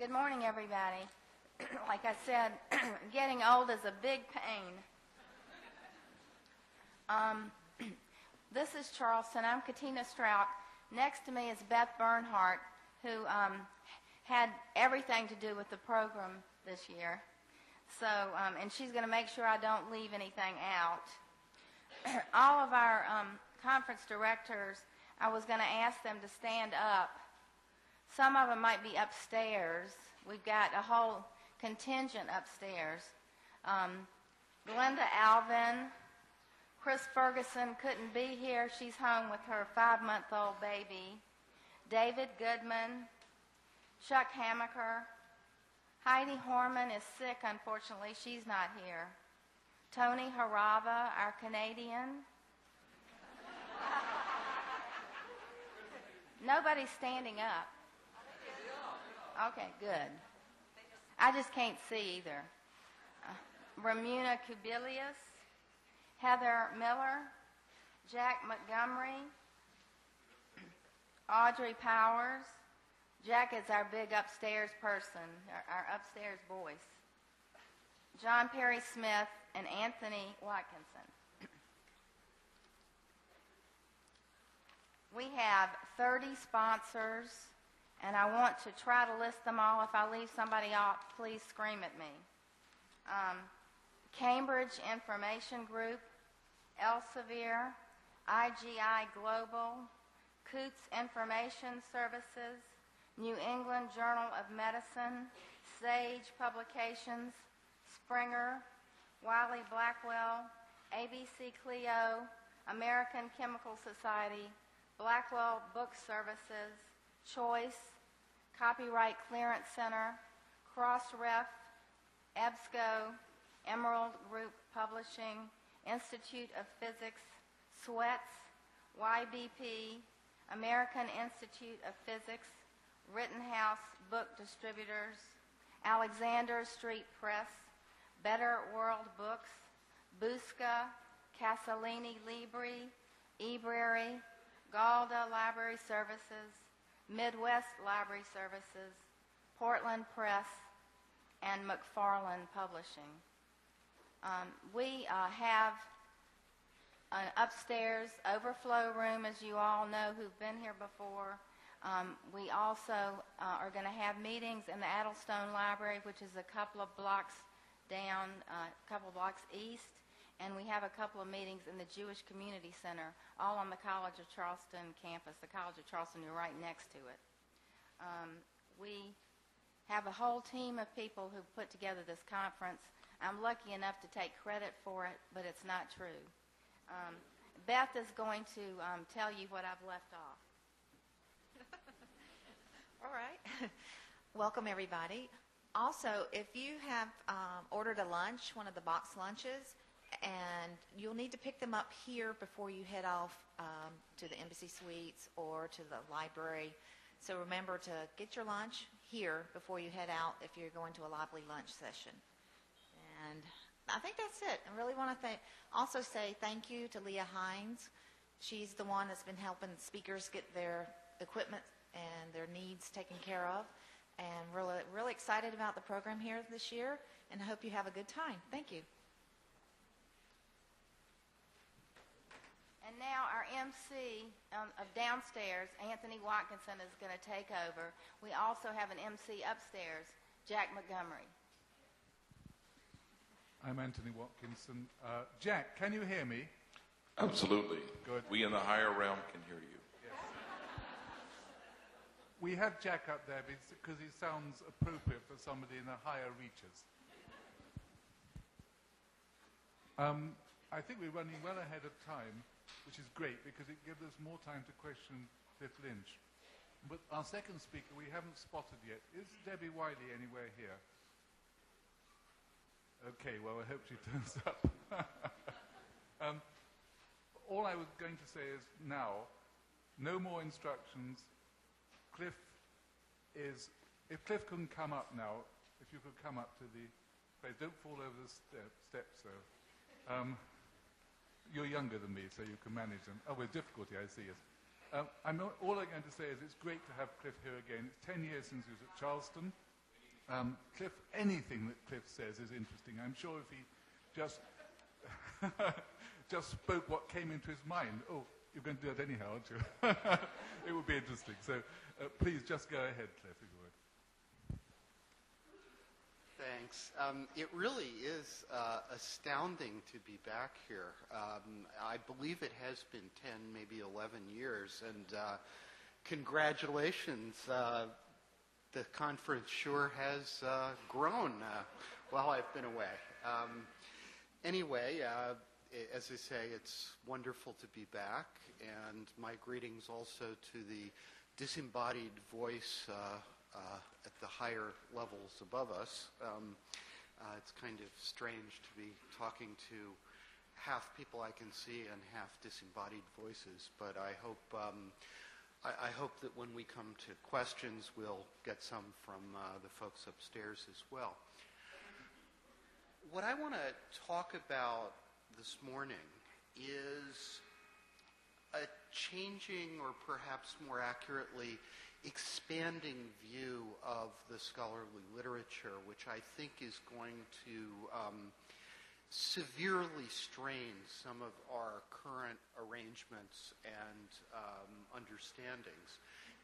Good morning, everybody. Like I said, getting old is a big pain. This is Charleston. I'm Katina001. Next to me is Beth Bernhardt, who had everything to do with the program this year. So, and she's going to make sure I don't leave anything out. All of our conference directors, I was going to ask them to stand up. Some of them might be upstairs. We've got a whole contingent upstairs. Glenda Alvin, Chris Ferguson couldn't be here. She's home with her 5-month-old baby. David Goodman, Chuck Hamaker. Heidi Horman is sick, unfortunately. She's not here. Tony Harava, our Canadian. Nobody's standing up. Okay, good. I just can't see either. Ramuna Kubilius, Heather Miller, Jack Montgomery, Audrey Powers. Jack is our big upstairs person, our upstairs voice. John Perry Smith and Anthony Watkinson. We have 30 sponsors, and I want to try to list them all. If I leave somebody off, please scream at me. Cambridge Information Group, Elsevier, IGI Global, Coots Information Services, New England Journal of Medicine, Sage Publications, Springer, Wiley Blackwell, ABC Clio, American Chemical Society, Blackwell Book Services, Choice, Copyright Clearance Center, Crossref, EBSCO, Emerald Group Publishing, Institute of Physics, Sweats, YBP, American Institute of Physics, Rittenhouse Book Distributors, Alexander Street Press, Better World Books, Busca, Casalini Libri, eBrary, Galda Library Services, Midwest Library Services, Portland Press, and McFarland Publishing. We have an upstairs overflow room, as you all know who've been here before. We also are going to have meetings in the Addlestone Library, which is a couple of blocks down, a couple of blocks east, and we have a couple of meetings in the Jewish Community Center, all on the College of Charleston campus. The College of Charleston, you're right next to it. We have a whole team of people who put together this conference. I'm lucky enough to take credit for it, but it's not true. Beth is going to tell you what I've left off. All right. Welcome, everybody. Also, if you have ordered a lunch, one of the box lunches, and you'll need to pick them up here before you head off to the Embassy Suites or to the library. So remember to get your lunch here before you head out if you're going to a lively lunch session. And I think that's it. I really want to also say thank you to Leah Hines. She's the one that's been helping speakers get their equipment and their needs taken care of. And really, really excited about the program here this year, and I hope you have a good time. Thank you. And now our MC of downstairs, Anthony Watkinson, is going to take over. We also have an MC upstairs, Jack Montgomery. I'm Anthony Watkinson. Jack, can you hear me? Absolutely. Good. We in the higher realm can hear you. Yes. We have Jack up there because he sounds appropriate for somebody in the higher reaches. I think we're running well ahead of time, which is great because it gives us more time to question Cliff Lynch. But our second speaker we haven't spotted yet. Is Debbie Wiley anywhere here? Okay, well, I hope she turns up. All I was going to say is now, no more instructions. Cliff is, if Cliff couldn't come up now, if you could come up to the place, don't fall over the steps though. You're younger than me, so you can manage them. Oh, with difficulty, I see it. All I'm going to say is it's great to have Cliff here again. It's 10 years since he was at Charleston. Cliff, anything that Cliff says is interesting. I'm sure if he just just spoke what came into his mind. Oh, you're going to do it anyhow, aren't you? It would be interesting. So please just go ahead, Cliff, if you would. Thanks. It really is astounding to be back here. I believe it has been 10, maybe 11 years, and congratulations. The conference sure has grown while I've been away. Anyway, as I say, it's wonderful to be back, and my greetings also to the disembodied voice at the higher levels above us. It's kind of strange to be talking to half people I can see and half disembodied voices, but I hope that when we come to questions, we'll get some from the folks upstairs as well. What I want to talk about this morning is a changing, or perhaps more accurately, expanding view of the scholarly literature, which I think is going to severely strain some of our current arrangements and understandings.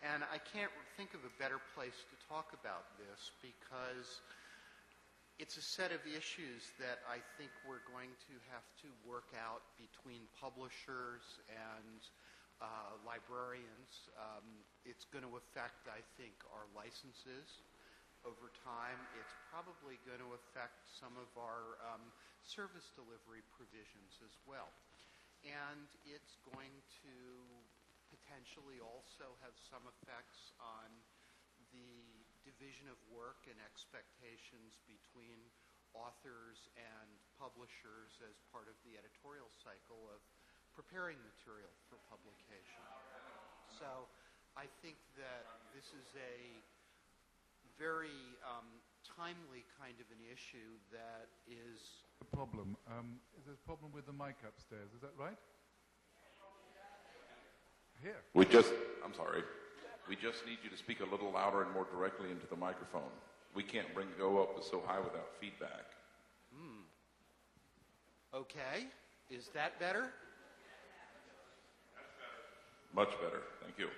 And I can't think of a better place to talk about this, because it's a set of issues that I think we're going to have to work out between publishers and librarians. It's going to affect, I think, our licenses over time. It's probably going to affect some of our service delivery provisions as well. And it's going to potentially also have some effects on the division of work and expectations between authors and publishers as part of the editorial cycle of preparing material for publication. So I think that this is a very timely kind of an issue that is... The problem. There's a problem with the mic upstairs. Is that right? Here. I'm sorry. We just need you to speak a little louder and more directly into the microphone. We can't go up so high without feedback. Okay. Is that better? Much better. Thank you.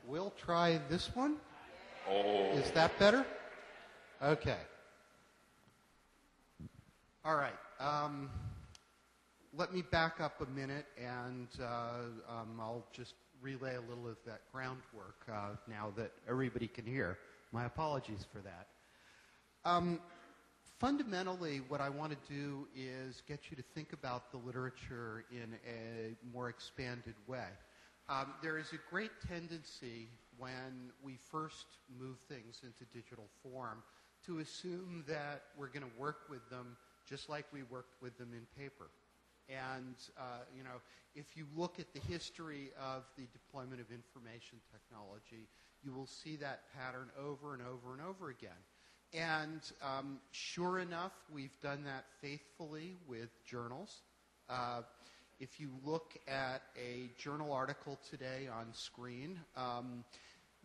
We'll try this one. Oh. Is that better? Okay. All right. Let me back up a minute, and I'll just relay a little of that groundwork now that everybody can hear. My apologies for that. Fundamentally, what I want to do is get you to think about the literature in a more expanded way. There is a great tendency when we first move things into digital form to assume that we're going to work with them just like we worked with them in paper. And, if you look at the history of the deployment of information technology, you will see that pattern over and over and over again. And sure enough, we've done that faithfully with journals. If you look at a journal article today on screen,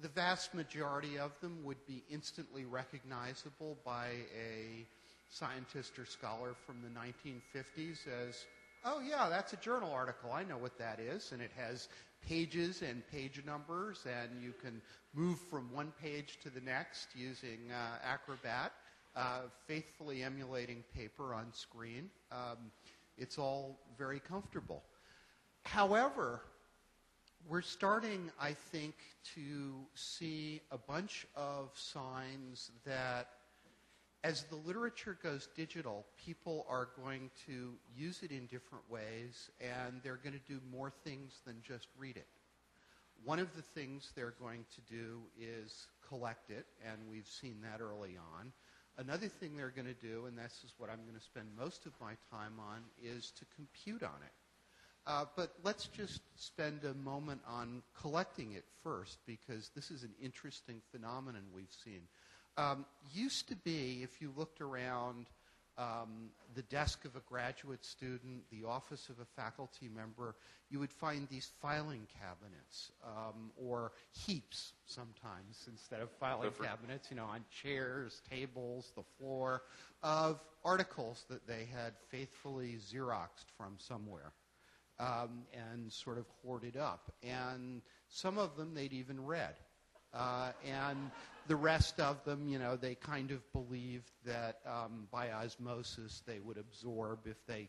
the vast majority of them would be instantly recognizable by a scientist or scholar from the 1950s as, oh yeah, that's a journal article. I know what that is. And it has pages and page numbers, and you can move from one page to the next using Acrobat, faithfully emulating paper on screen. It's all very comfortable. However, we're starting, I think, to see a bunch of signs that as the literature goes digital, people are going to use it in different ways, and they're going to do more things than just read it. One of the things they're going to do is collect it, and we've seen that early on. Another thing they're going to do, and this is what I'm going to spend most of my time on, is to compute on it. But let's just spend a moment on collecting it first, because this is an interesting phenomenon we've seen. Used to be, if you looked around the desk of a graduate student, the office of a faculty member, you would find these filing cabinets, or heaps sometimes instead of filing cabinets, on chairs, tables, the floor, of articles that they had faithfully Xeroxed from somewhere. And sort of hoarded up. And some of them they'd even read. And the rest of them, they kind of believed that by osmosis they would absorb if they